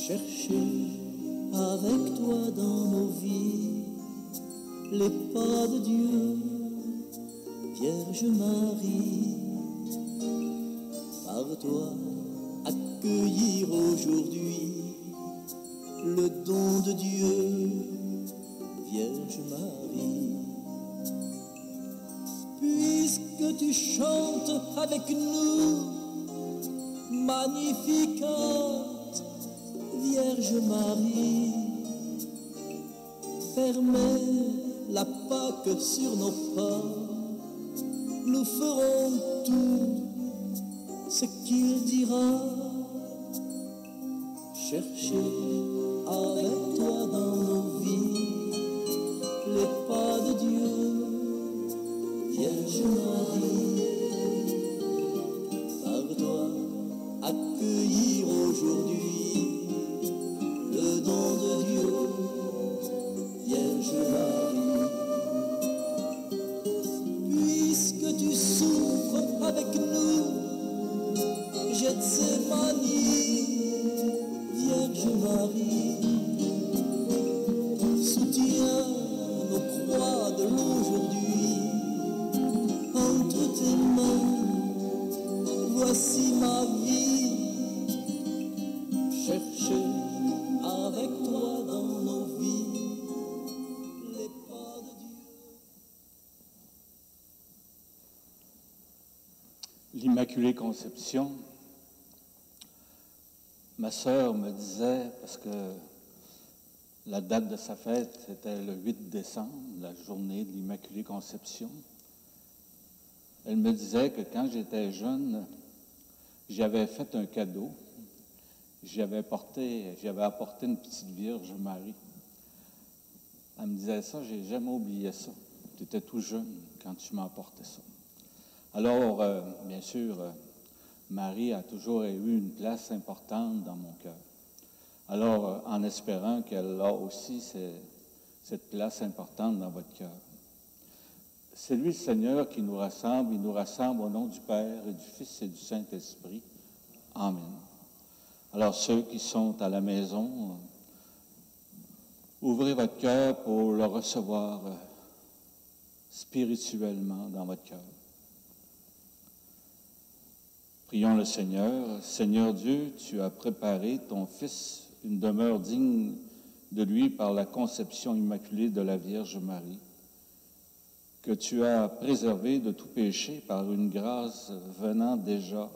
chercher avec toi dans nos vies les pas de Dieu, Vierge Marie. Par toi, accueillir aujourd'hui le don de Dieu, Vierge Marie. Puisque tu chantes avec nous, magnificat, Vierge Marie, fermez la Pâque sur nos pas, nous ferons tout ce qu'il dira. Cherchez avec toi dans nos vies les pas de Dieu, Vierge Marie. Par toi, accueillir aujourd'hui le don de Dieu, Vierge Marie. Puisque tu souffres avec nous, Gethsémani, Vierge Marie, soutiens nos croix de l'aujourd'hui. Entre tes mains, voici ma vie. Cherchez avec toi dans nos vies les pas de Dieu. L'Immaculée Conception. Ma sœur me disait, parce que la date de sa fête était le 8 décembre, la journée de l'Immaculée Conception. Elle me disait que quand j'étais jeune, j'avais fait un cadeau. J'avais apporté une petite Vierge Marie. Elle me disait ça, j'ai jamais oublié ça. Tu étais tout jeune quand tu m'as apporté ça. Alors, bien sûr, Marie a toujours eu une place importante dans mon cœur. Alors, en espérant qu'elle a aussi cette place importante dans votre cœur. C'est lui le Seigneur qui nous rassemble. Il nous rassemble au nom du Père et du Fils et du Saint-Esprit. Amen. Alors, ceux qui sont à la maison, ouvrez votre cœur pour le recevoir spirituellement dans votre cœur. Prions le Seigneur. Seigneur Dieu, tu as préparé ton Fils une demeure digne de lui par la conception immaculée de la Vierge Marie, que tu as préservé de tout péché par une grâce venant déjà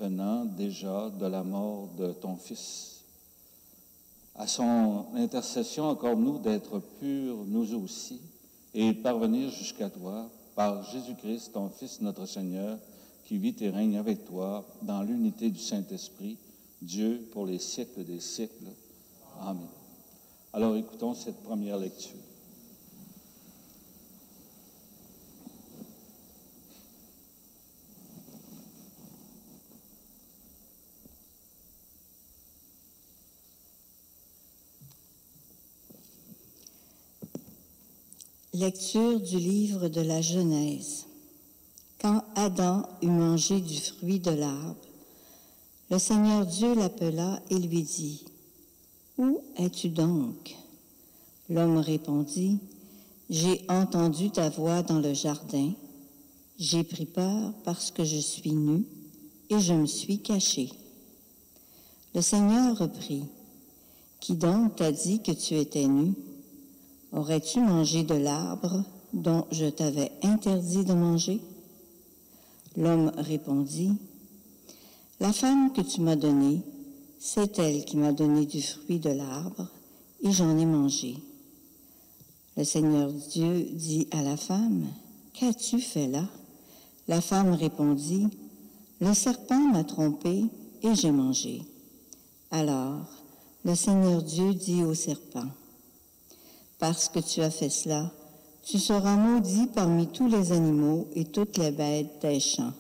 de la mort de ton Fils. À son intercession, accorde-nous d'être purs, nous aussi, et parvenir jusqu'à toi, par Jésus-Christ, ton Fils, notre Seigneur, qui vit et règne avec toi dans l'unité du Saint-Esprit, Dieu pour les siècles des siècles. Amen. Alors écoutons cette première lecture. Lecture du livre de la Genèse. Quand Adam eut mangé du fruit de l'arbre, le Seigneur Dieu l'appela et lui dit, « Où es-tu donc? » L'homme répondit, « J'ai entendu ta voix dans le jardin. J'ai pris peur parce que je suis nu et je me suis caché. » Le Seigneur reprit, « Qui donc t'a dit que tu étais nu? Aurais-tu mangé de l'arbre dont je t'avais interdit de manger? » L'homme répondit, « La femme que tu m'as donnée, c'est elle qui m'a donné du fruit de l'arbre, et j'en ai mangé. » Le Seigneur Dieu dit à la femme, « Qu'as-tu fait là? » La femme répondit, « Le serpent m'a trompée, et j'ai mangé. » Alors, le Seigneur Dieu dit au serpent, « Parce que tu as fait cela, tu seras maudit parmi tous les animaux et toutes les bêtes des champs.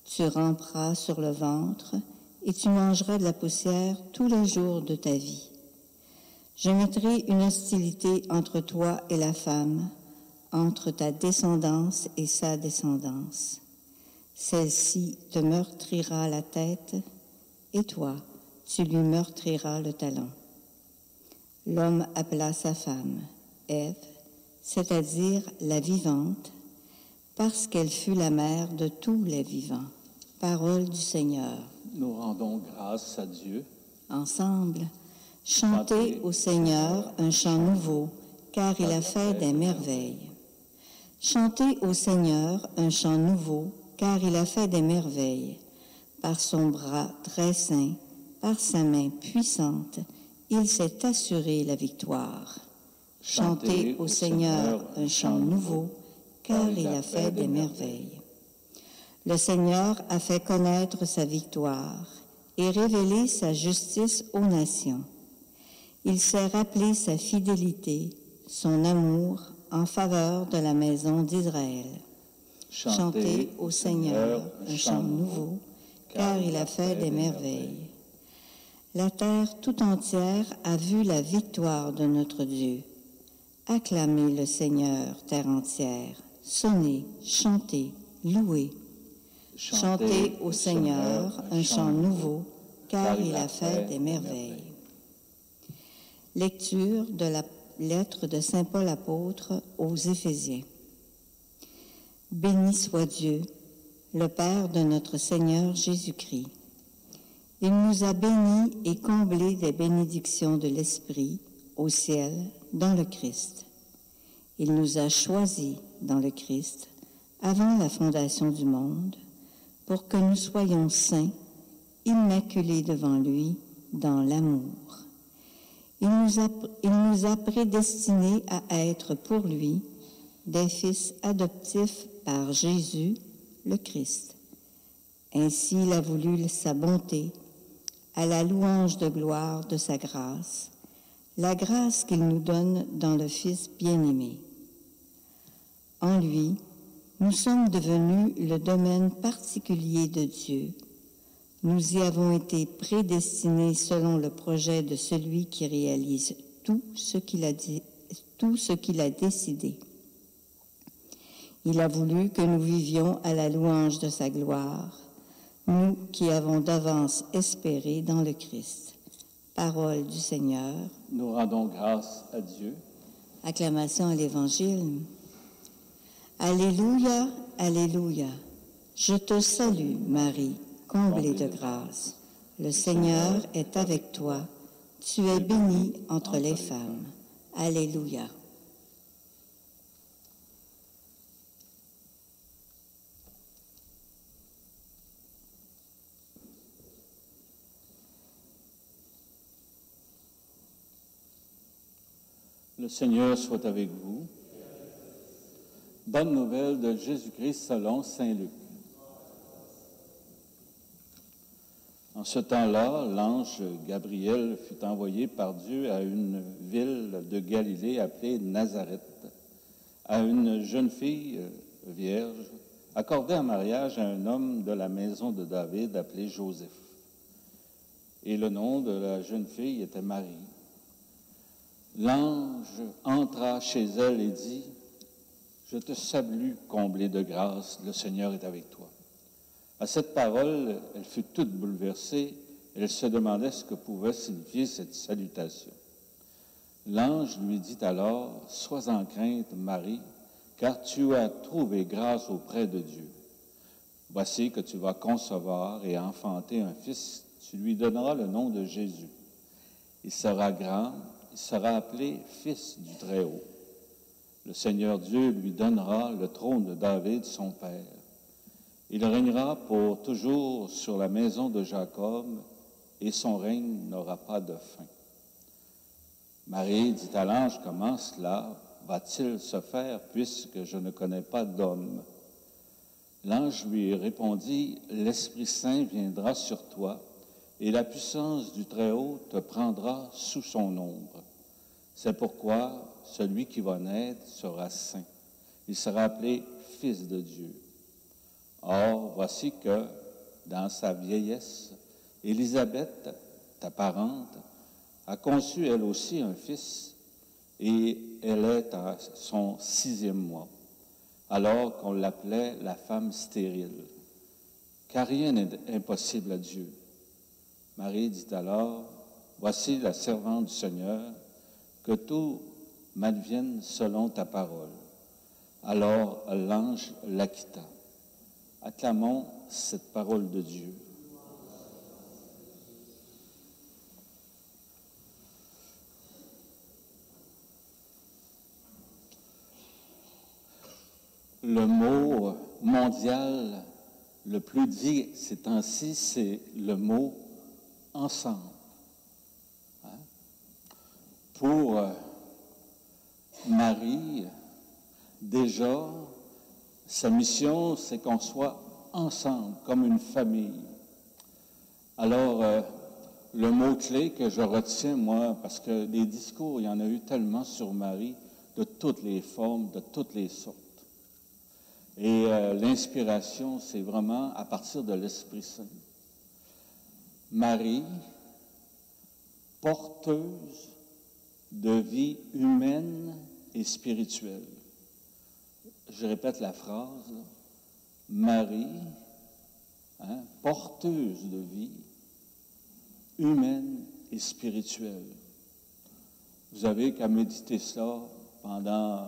Tu ramperas sur le ventre et tu mangeras de la poussière tous les jours de ta vie. Je mettrai une hostilité entre toi et la femme, entre ta descendance et sa descendance. Celle-ci te meurtrira la tête, et toi, tu lui meurtriras le talon. L'homme appela sa femme, Ève, c'est-à-dire la vivante, parce qu'elle fut la mère de tous les vivants. Parole du Seigneur. Nous rendons grâce à Dieu. Ensemble, chantez au Seigneur un chant nouveau, car il a fait des merveilles. Chantez au Seigneur un chant nouveau, car il a fait des merveilles. Par son bras très saint, par sa main puissante, il s'est assuré la victoire. Chantez au Seigneur un chant nouveau, car il a fait des merveilles. Le Seigneur a fait connaître sa victoire et révélé sa justice aux nations. Il s'est rappelé sa fidélité, son amour en faveur de la maison d'Israël. Chantez au Seigneur un chant nouveau, car il a fait des merveilles. La terre tout entière a vu la victoire de notre Dieu. Acclamez le Seigneur, terre entière. Sonnez, chantez, louez. Chantez au Seigneur un chant nouveau, car il a fait des merveilles. Lecture de la lettre de saint Paul apôtre aux Éphésiens. Béni soit Dieu, le Père de notre Seigneur Jésus-Christ. Il nous a bénis et comblés des bénédictions de l'Esprit au ciel dans le Christ. Il nous a choisis dans le Christ avant la fondation du monde pour que nous soyons saints, immaculés devant lui dans l'amour. Il nous a prédestinés à être pour lui des fils adoptifs par Jésus, le Christ. Ainsi il a voulu sa bonté, à la louange de gloire de sa grâce, la grâce qu'il nous donne dans le Fils bien-aimé. En lui, nous sommes devenus le domaine particulier de Dieu. Nous y avons été prédestinés selon le projet de celui qui réalise tout ce qu'il a décidé. Il a voulu que nous vivions à la louange de sa gloire, nous qui avons d'avance espéré dans le Christ. Parole du Seigneur. Nous rendons grâce à Dieu. Acclamation à l'Évangile. Alléluia, Alléluia. Je te salue, Marie, comblée de grâce. Le Seigneur est avec toi. Tu es bénie entre les femmes. Alléluia. Le Seigneur soit avec vous. Bonne nouvelle de Jésus-Christ selon saint Luc. En ce temps-là, l'ange Gabriel fut envoyé par Dieu à une ville de Galilée appelée Nazareth, à une jeune fille vierge, accordée en mariage à un homme de la maison de David appelé Joseph. Et le nom de la jeune fille était Marie. L'ange entra chez elle et dit, « Je te salue, comblée de grâce, le Seigneur est avec toi. » À cette parole, elle fut toute bouleversée, elle se demandait ce que pouvait signifier cette salutation. L'ange lui dit alors, « Sois en crainte, Marie, car tu as trouvé grâce auprès de Dieu. Voici que tu vas concevoir et enfanter un fils, tu lui donneras le nom de Jésus. Il sera grand, il sera appelé Fils du Très-Haut. Le Seigneur Dieu lui donnera le trône de David, son père. Il régnera pour toujours sur la maison de Jacob, et son règne n'aura pas de fin. » Marie dit à l'ange, « Comment cela va-t-il se faire, puisque je ne connais pas d'homme? » L'ange lui répondit, « L'Esprit Saint viendra sur toi, et la puissance du Très-Haut te prendra sous son ombre. C'est pourquoi celui qui va naître sera saint. Il sera appelé Fils de Dieu. Or, voici que, dans sa vieillesse, Élisabeth, ta parente, a conçu elle aussi un fils, et elle est à son 6e mois, alors qu'on l'appelait la femme stérile. Car rien n'est impossible à Dieu. Marie dit alors, « Voici la servante du Seigneur, que tout m'advienne selon ta parole. » Alors l'ange la quitta. Acclamons cette parole de Dieu. Le mot mondial le plus dit ces temps-ci, c'est le mot « ensemble ». Hein? Pour Marie, déjà, sa mission, c'est qu'on soit ensemble, comme une famille. Alors, le mot-clé que je retiens, moi, parce que les discours, il y en a eu tellement sur Marie, de toutes les formes, de toutes les sortes. Et l'inspiration, c'est vraiment à partir de l'Esprit Saint. Marie, porteuse de vie humaine et spirituelle. Je répète la phrase, là. Marie, porteuse de vie humaine et spirituelle. Vous avez qu'à méditer ça pendant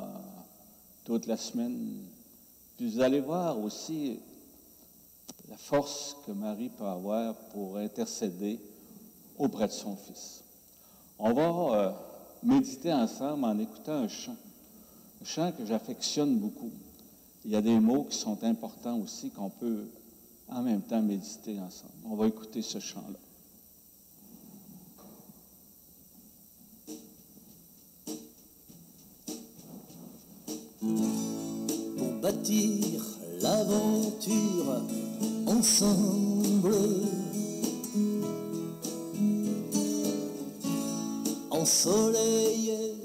toute la semaine. Puis vous allez voir aussi la force que Marie peut avoir pour intercéder auprès de son Fils. On va méditer ensemble en écoutant un chant que j'affectionne beaucoup. Il y a des mots qui sont importants aussi qu'on peut en même temps méditer ensemble. On va écouter ce chant-là. Bâtir l'aventure ensemble, ensoleiller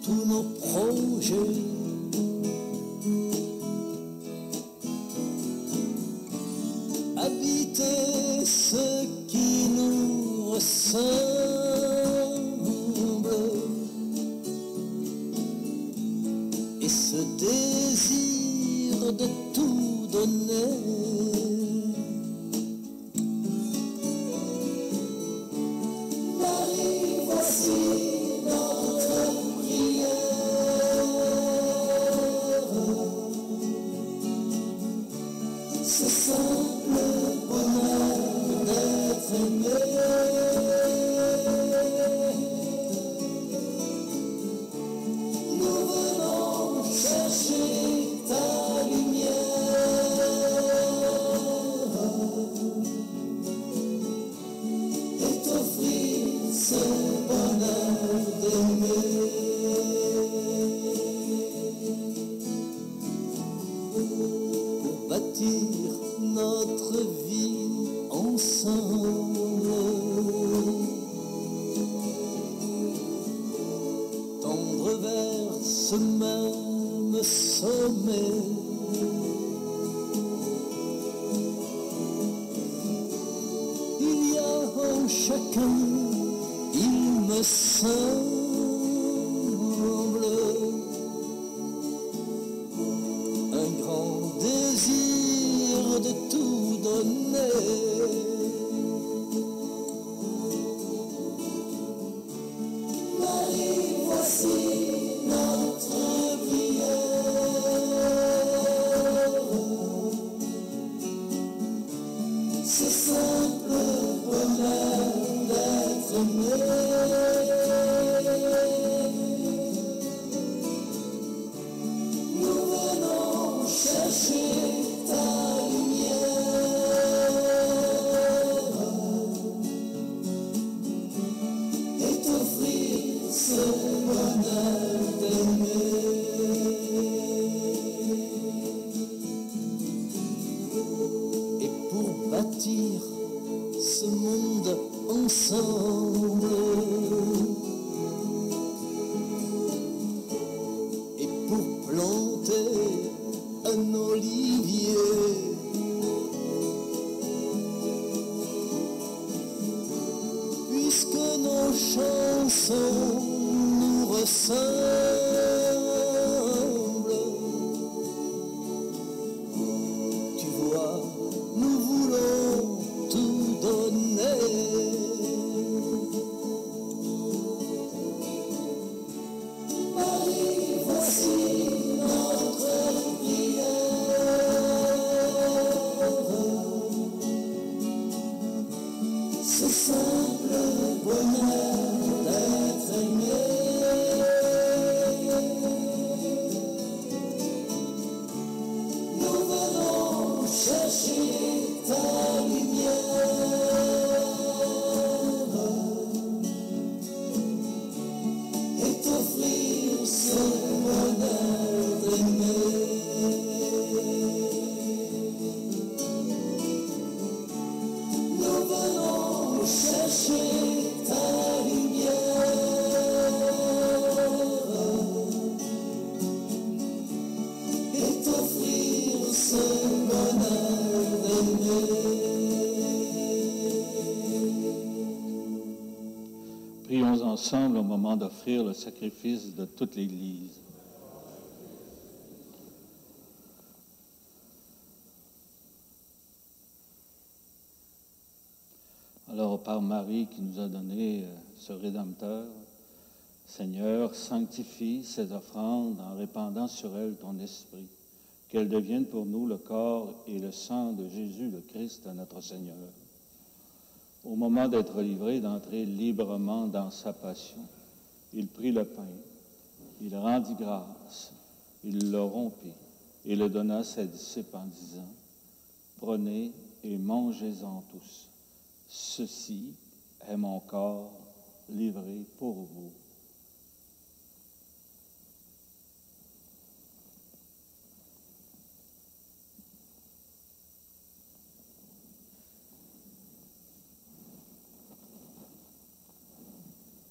tous nos projets, habiter ce qui nous ressemble et ce désir de tout donner. Marie, voici notre prière. Ce simple bonheur d'être aimé. Nous venons chercher ta lumière et t'offrir ce bonheur d'aimer. Pour bâtir notre vie ensemble, tendre vers ce même sommet. Il y a en chacun, il me semble, un grand désir de tout donner. Marie, voici notre prière. Ce simple bonheur d'être aimé. Nous venons chercher ta lumière et t'offrir ce bonheur d'aimer. Et pour bâtir ce monde ensemble et pour planter un olivier, puisque nos chansons nous ressemblent. Tu vois, nous voulons tout donner. Prions ensemble au moment d'offrir le sacrifice de toute l'Église. Alors, au Père Marie qui nous a donné ce Rédempteur, Seigneur, sanctifie ces offrandes en répandant sur elles ton esprit, qu'elles deviennent pour nous le corps et le sang de Jésus le Christ, notre Seigneur. Au moment d'être livré, d'entrer librement dans sa passion, il prit le pain, il rendit grâce, il le rompit et le donna à ses disciples en disant, « Prenez et mangez-en tous. Ceci est mon corps livré pour vous. »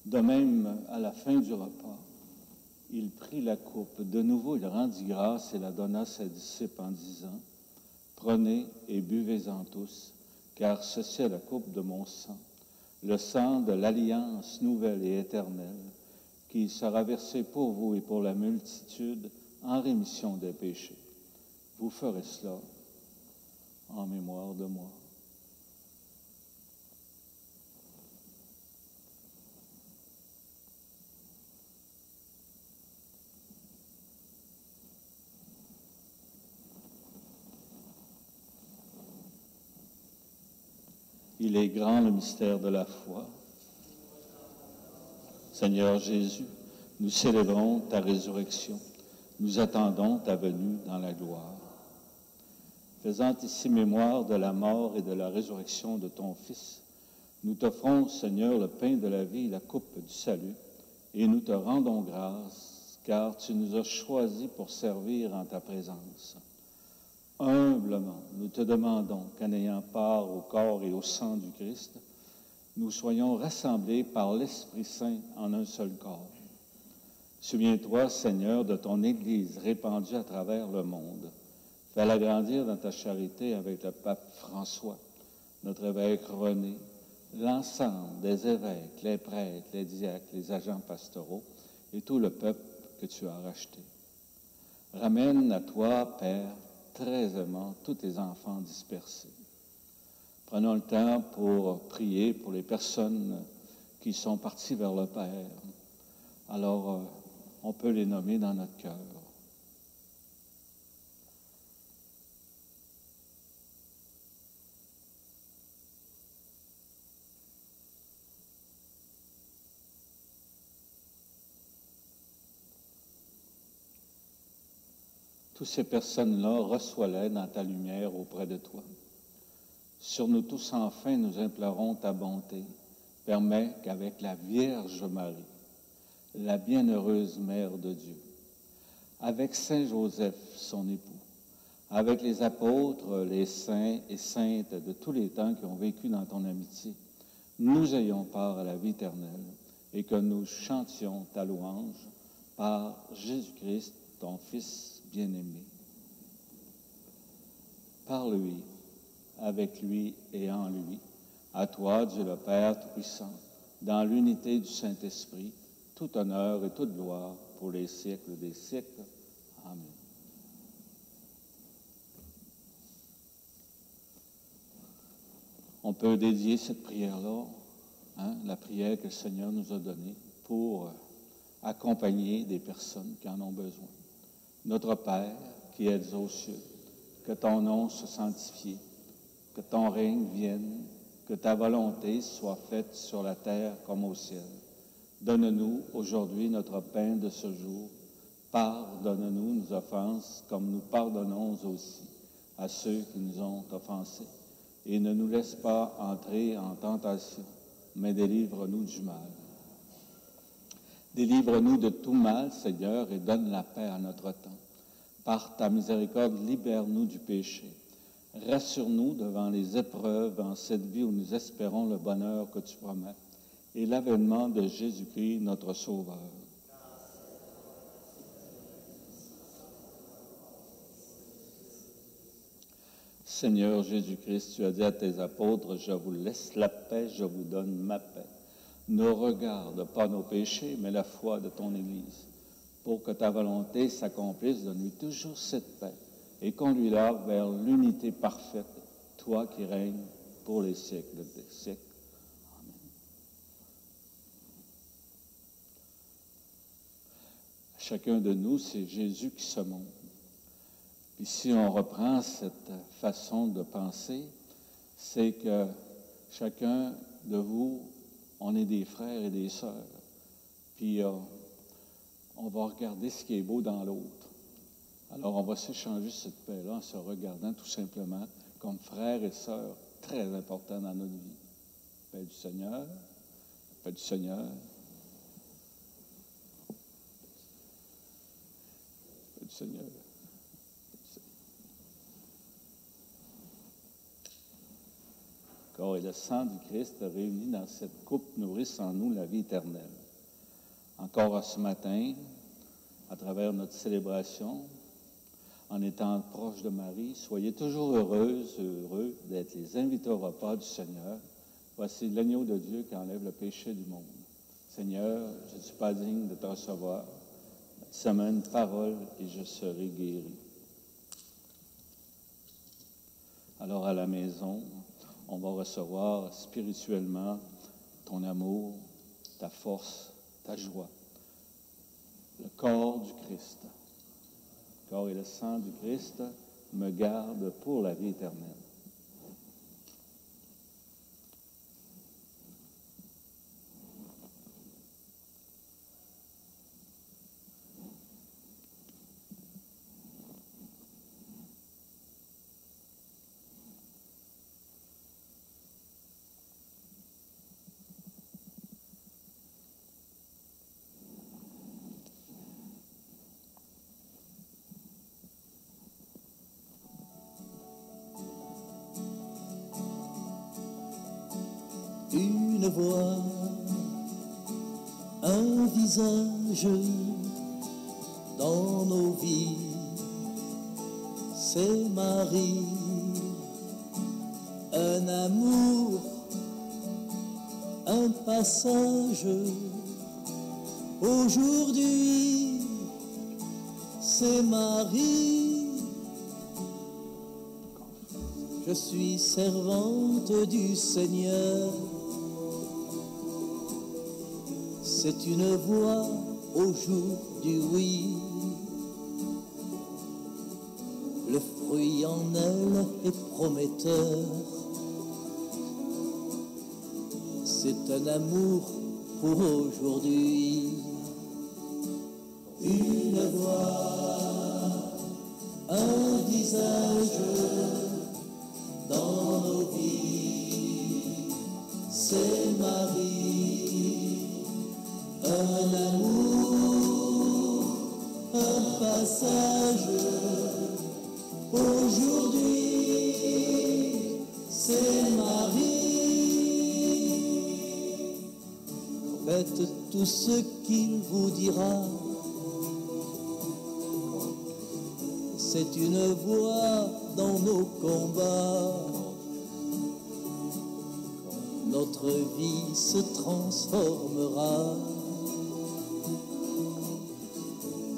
De même, à la fin du repas, il prit la coupe. De nouveau, il rendit grâce et la donna à ses disciples en disant, « Prenez et buvez-en tous, car ceci est la coupe de mon sang, le sang de l'alliance nouvelle et éternelle, qui sera versé pour vous et pour la multitude en rémission des péchés. Vous ferez cela en mémoire de moi. » Il est grand le mystère de la foi. Seigneur Jésus, nous célébrons ta résurrection. Nous attendons ta venue dans la gloire. Faisant ici mémoire de la mort et de la résurrection de ton Fils, nous t'offrons, Seigneur, le pain de la vie et la coupe du salut, et nous te rendons grâce, car tu nous as choisis pour servir en ta présence. Humblement, nous te demandons qu'en ayant part au corps et au sang du Christ, nous soyons rassemblés par l'Esprit Saint en un seul corps. Souviens-toi, Seigneur, de ton Église répandue à travers le monde. Fais-la grandir dans ta charité avec le pape François, notre évêque René, l'ensemble des évêques, les prêtres, les diacres, les agents pastoraux et tout le peuple que tu as racheté. Ramène à toi, Père, très aimant, tous tes enfants dispersés. Prenons le temps pour prier pour les personnes qui sont parties vers le Père. Alors, on peut les nommer dans notre cœur. Toutes ces personnes-là, reçois-les dans ta lumière auprès de toi. Sur nous tous, enfin, nous implorons ta bonté. Permets qu'avec la Vierge Marie, la bienheureuse Mère de Dieu, avec Saint Joseph, son époux, avec les apôtres, les saints et saintes de tous les temps qui ont vécu dans ton amitié, nous ayons part à la vie éternelle et que nous chantions ta louange par Jésus-Christ, ton Fils bien-aimé. Par lui, avec lui et en lui, à toi, Dieu le Père Tout-Puissant, dans l'unité du Saint-Esprit, tout honneur et toute gloire pour les siècles des siècles. Amen. On peut dédier cette prière-là, la prière que le Seigneur nous a donnée pour accompagner des personnes qui en ont besoin. Notre Père, qui es aux cieux, que ton nom soit sanctifié, que ton règne vienne, que ta volonté soit faite sur la terre comme au ciel. Donne-nous aujourd'hui notre pain de ce jour. Pardonne-nous nos offenses, comme nous pardonnons aussi à ceux qui nous ont offensés. Et ne nous laisse pas entrer en tentation, mais délivre-nous du mal. Délivre-nous de tout mal, Seigneur, et donne la paix à notre temps. Par ta miséricorde, libère-nous du péché. Rassure-nous devant les épreuves en cette vie où nous espérons le bonheur que tu promets et l'avènement de Jésus-Christ, notre Sauveur. Seigneur Jésus-Christ, tu as dit à tes apôtres, je vous laisse la paix, je vous donne ma paix. Ne regarde pas nos péchés, mais la foi de ton Église, pour que ta volonté s'accomplisse, donne-lui toujours cette paix et conduis-la vers l'unité parfaite, toi qui règnes pour les siècles des siècles. Amen. À chacun de nous, c'est Jésus qui se montre. Puis si on reprend cette façon de penser, c'est que chacun de vous, on est des frères et des sœurs. Puis on va regarder ce qui est beau dans l'autre. Alors on va s'échanger cette paix-là en se regardant tout simplement comme frères et sœurs très importants dans notre vie. La paix du Seigneur, la paix du Seigneur. La paix du Seigneur. Le corps et le sang du Christ réunis dans cette coupe nourrissent en nous la vie éternelle. Encore ce matin, à travers notre célébration, en étant proche de Marie, soyez toujours heureuses, heureux d'être les invités au repas du Seigneur. Voici l'agneau de Dieu qui enlève le péché du monde. Seigneur, je ne suis pas digne de te recevoir. Dis-moi une parole et je serai guéri. Alors à la maison, on va recevoir spirituellement ton amour, ta force, ta joie. Le corps du Christ. Le corps et le sang du Christ me gardent pour la vie éternelle. Une voix, un visage dans nos vies, c'est Marie, un amour, un passage, aujourd'hui, c'est Marie, je suis servante du Seigneur. C'est une voix au jour du oui. Le fruit en elle est prometteur. C'est un amour pour aujourd'hui. Une voix, un visage dans nos vies. C'est Marie. Un amour, un passage, aujourd'hui, c'est Marie. Faites tout ce qu'il vous dira, c'est une voix dans nos combats. Notre vie se transformera.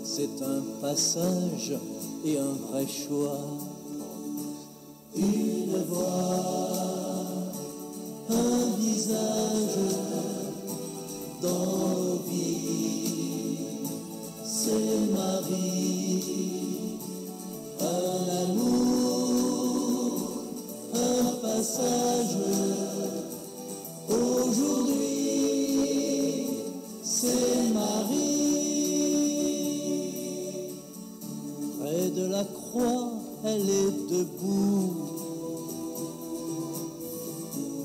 C'est un passage et un vrai choix. Une voix, un visage dans nos vies. C'est Marie, un amour, un passage. Aujourd'hui, c'est Marie. Près de la croix, elle est debout.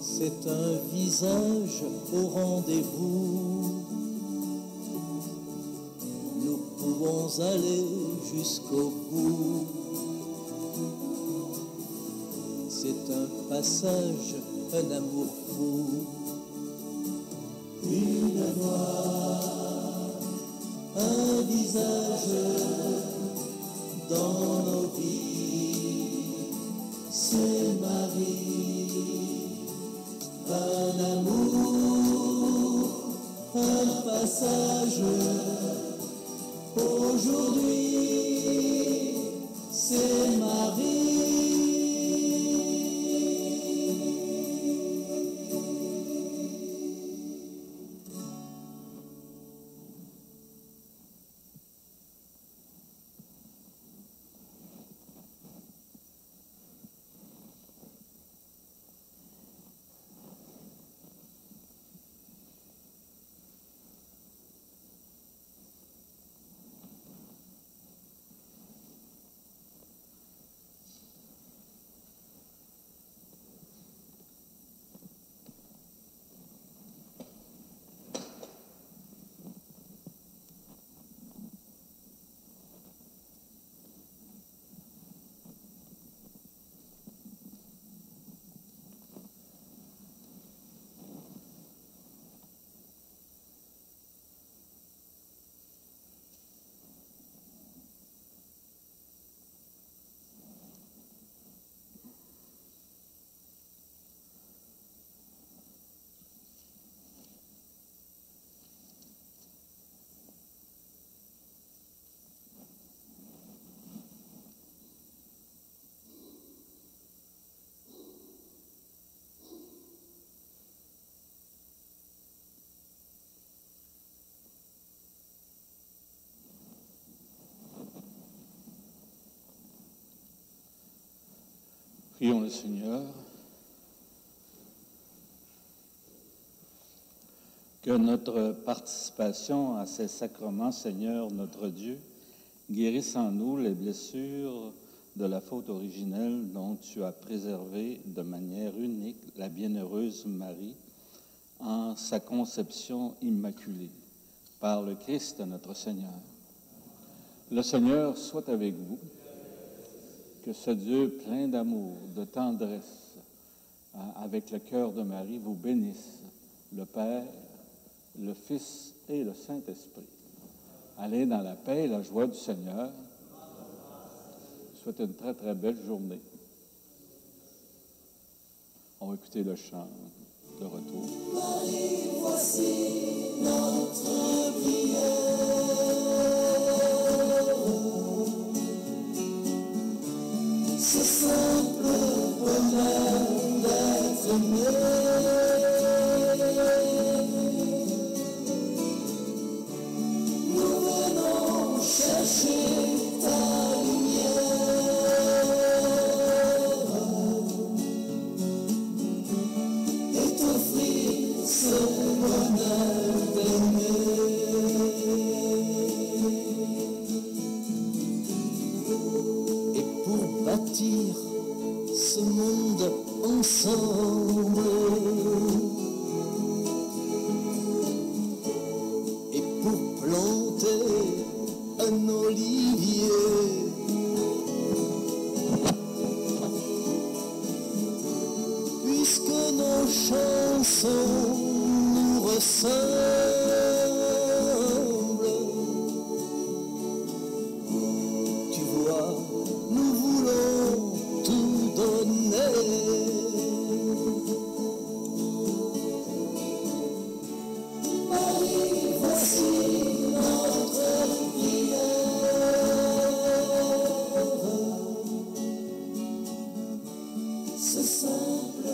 C'est un visage au rendez-vous. Nous pouvons aller jusqu'au bout. C'est un passage, un amour fou. Une voix, un visage dans nos vies. c'est Marie, un amour, un passage. Aujourd'hui, c'est Marie. Prions le Seigneur. Que notre participation à ces sacrements, Seigneur, notre Dieu, guérisse en nous les blessures de la faute originelle dont tu as préservé de manière unique la bienheureuse Marie en sa conception immaculée, par le Christ notre Seigneur. Le Seigneur soit avec vous. Que ce Dieu plein d'amour, de tendresse, avec le cœur de Marie, vous bénisse, le Père, le Fils et le Saint-Esprit. Allez dans la paix et la joie du Seigneur. Je vous souhaite une très, très belle journée. On va écouter le chant de retour. Marie, voici notre prière. Ce simple bonheur d'être aimé. Nous venons chercher ta lumière et t'offrir ce bonheur d'aimer. Et pour bâtir ce monde ensemble et pour planter un olivier, puisque nos chansons nous ressemblent. Tu vois, nous voulons tout donner. Marie, voici notre prière. Ce simple